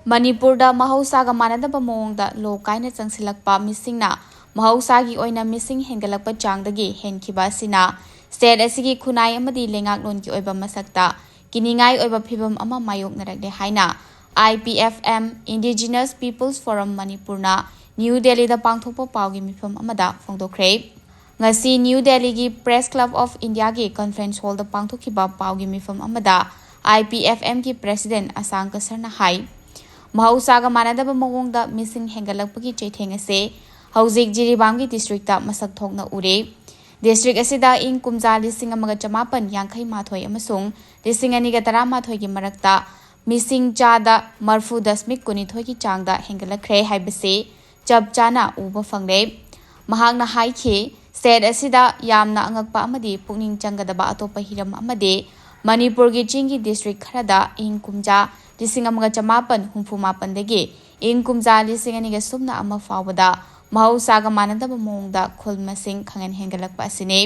Manipurda mahausaga manadaba mawongda lo kaina changsilakpa misingna mahausaगी oina mising hengalakpa changdagi henkiba asina state asigi Khunai amadi Leingaklon ki oiba masakta Kiningai oiba phibam ama mayoknarakle haina Ipfm Indigenous Peoples Forum Manipurna New Delhi da pangthokpa pawgi mifam amada phongdokre ngasi New Delhi gi Press Club of India gi conference hall da pangthokhiba pawgi mifam amada Ipfm ki president Asang Kasarna hai mahausaga manadaba mawongda mising hengalakpagi chaitheng ase hauzik Jiribamgi districta masak thokna ure district asida ing kumja 1958 amasung 2013 gi marakta mising chada marfu dasmik kunithoi ki changda hengalakre haibase chap chana uba phangre mahakna haikhe state asida yamna angakpa amadi pukning changadaba atopa hiram amade Manipur gi chingi district kharada ing kumja 1958 dagi ing kumja 2010 fawbada mahausaga manadaba mawongda khul masing khangan hengalakpa asine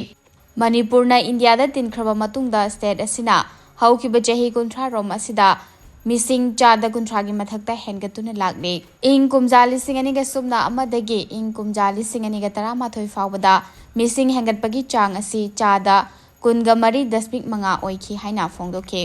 Manipurna India da tinkraba matungda state asina haukiba chahi 30 rom asida mising chada 30 gi mathakta hengatuna lakle ing kumja 2010 dagi ing kumja 2013 fawbada mising hengatpagi chang asi chada 13.5 oikhi haina phongdokhe